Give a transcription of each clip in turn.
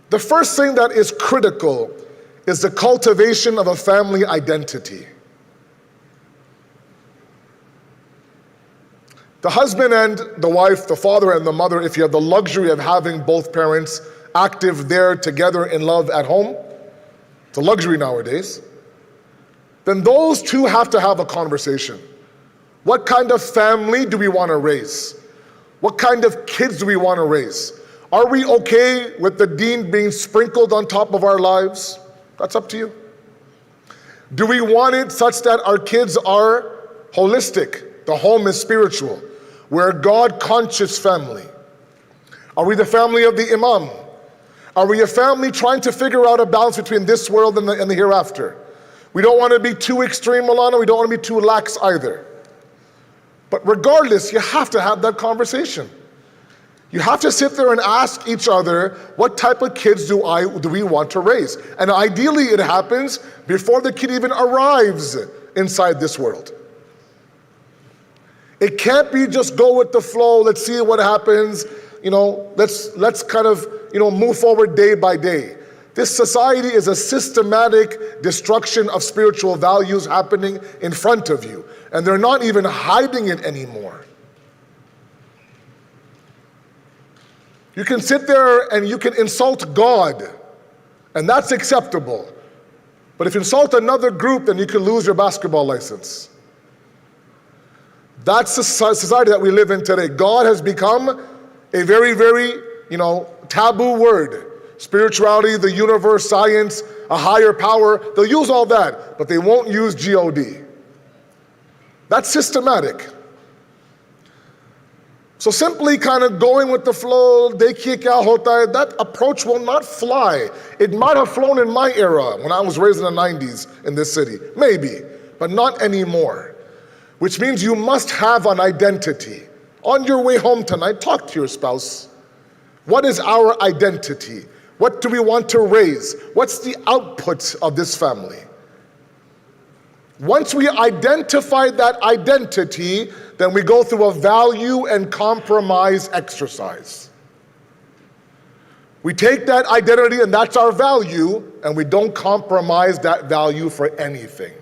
The first thing that is critical is the cultivation of a family identity. The husband and the wife, the father and the mother, if you have the luxury of having both parents active there together in love at home, it's a luxury nowadays, then those two have to have a conversation. What kind of family do we want to raise? What kind of kids do we want to raise? Are we okay with the deen being sprinkled on top of our lives? That's up to you. Do we want it such that our kids are holistic? The home is spiritual. We're a God-conscious family. Are we the family of the Imam? Are we a family trying to figure out a balance between this world and the hereafter? We don't want to be too extreme, Milana. We don't want to be too lax either. But regardless, you have to have that conversation. You have to sit there and ask each other, what type of kids do we want to raise? And ideally it happens before the kid even arrives inside this world. It can't be just go with the flow, let's see what happens, let's kind of, move forward day by day. This society is a systematic destruction of spiritual values happening in front of you, and they're not even hiding it anymore. You can sit there and you can insult God, and that's acceptable. But if you insult another group, then you can lose your basketball license. That's the society that we live in today. God has become a very, very, taboo word. Spirituality, the universe, science, a higher power, they'll use all that, but they won't use God. That's systematic. So simply kind of going with the flow, dekhiye kya hota hai, that approach will not fly. It might have flown in my era when I was raised in the 90s in this city, maybe, but not anymore. Which means you must have an identity. On your way home tonight, talk to your spouse. What is our identity? What do we want to raise? What's the output of this family? Once we identify that identity, then we go through a value and compromise exercise. We take that identity and that's our value, and we don't compromise that value for anything.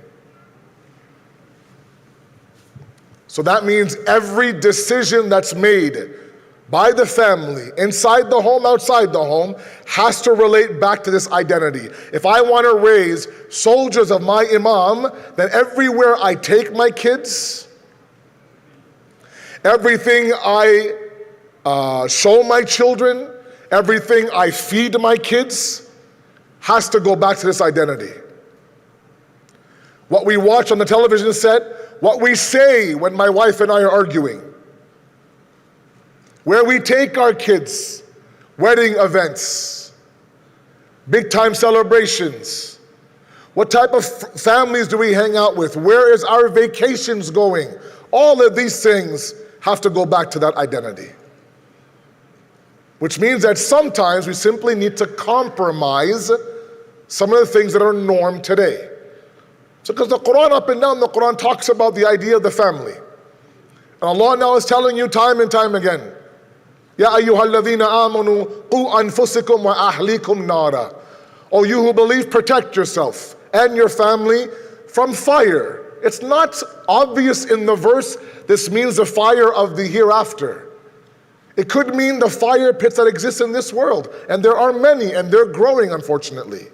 So that means every decision that's made by the family, inside the home, outside the home, has to relate back to this identity. If I want to raise soldiers of my Imam, then everywhere I take my kids, everything I show my children, everything I feed my kids, has to go back to this identity. What we watch on the television set, what we say when my wife and I are arguing, where we take our kids, wedding events, big time celebrations, what type of families do we hang out with, where is our vacations going? All of these things have to go back to that identity. Which means that sometimes we simply need to compromise some of the things that are norm today. So because the Quran, up and down the Quran, talks about the idea of the family. And Allah now is telling you time and time again, Ya ayyuhalladhina amanu qu anfusikum wa ahlikum nara. O you who believe, protect yourself and your family from fire. It's not obvious in the verse this means the fire of the hereafter. It could mean the fire pits that exist in this world, and there are many, and they're growing, unfortunately.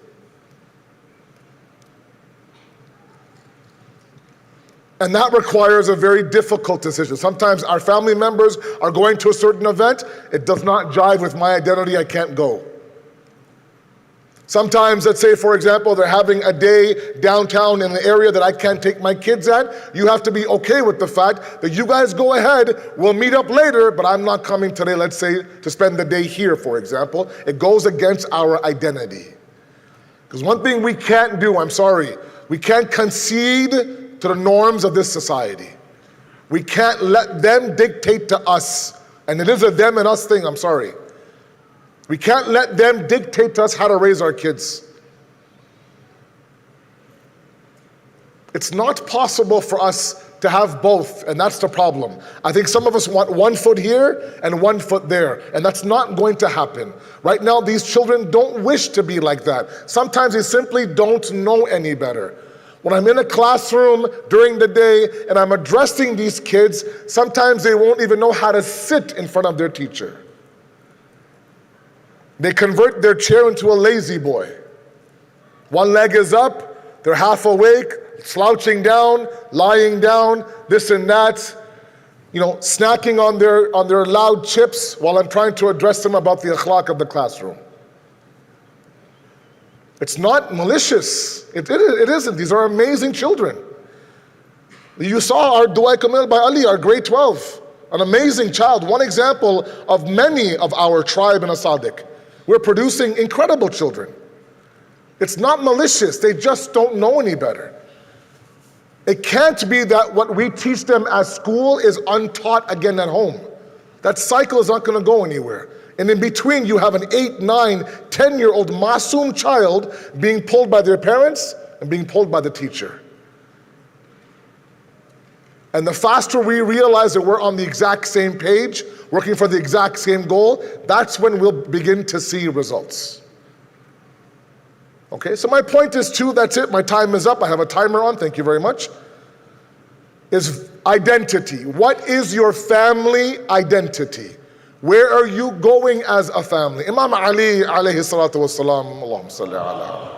And that requires a very difficult decision. Sometimes our family members are going to a certain event, it does not jive with my identity, I can't go. Sometimes, let's say for example, they're having a day downtown in the area that I can't take my kids at. You have to be okay with the fact that you guys go ahead, we'll meet up later, but I'm not coming today, let's say, to spend the day here, for example. It goes against our identity. Because one thing we can't do, I'm sorry, we can't concede to the norms of this society. We can't let them dictate to us. And it is a them and us thing, I'm sorry. We can't let them dictate to us how to raise our kids. It's not possible for us to have both, and that's the problem. I think some of us want 1 foot here and 1 foot there, and that's not going to happen. Right now, these children don't wish to be like that. Sometimes they simply don't know any better. When I'm in a classroom during the day and I'm addressing these kids, sometimes they won't even know how to sit in front of their teacher. They convert their chair into a lazy boy. One leg is up, they're half awake, slouching down, lying down, this and that, snacking on their loud chips while I'm trying to address them about the akhlaq of the classroom. It's not malicious. It isn't. These are amazing children. You saw our Dua Kamil by Ali, our grade 12, an amazing child, one example of many of our tribe in Asadik. We're producing incredible children. It's not malicious. They just don't know any better. It can't be that what we teach them at school is untaught again at home. That cycle is not going to go anywhere. And in between, you have an 8, 9, 10-year-old masoom child being pulled by their parents and being pulled by the teacher. And the faster we realize that we're on the exact same page, working for the exact same goal, that's when we'll begin to see results. Okay, so my point is that's it. My time is up. I have a timer on. Thank you very much. Is identity. What is your family identity? Where are you going as a family? Imam Ali alayhi salatu wassalam, Allahumma salli ala.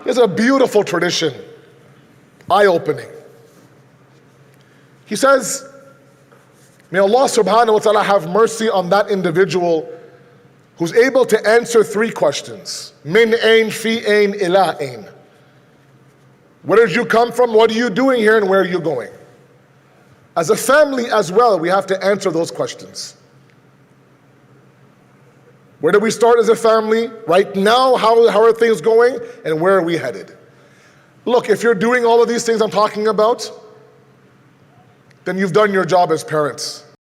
He has a beautiful tradition, eye-opening. He says, may Allah subhanahu wa ta'ala have mercy on that individual who's able to answer 3 questions. Min ain, fi ain, ila ain. Where did you come from? What are you doing here? And where are you going? As a family as well, we have to answer those questions. Where do we start as a family? Right now, how are things going? And where are we headed? Look, if you're doing all of these things I'm talking about, then you've done your job as parents.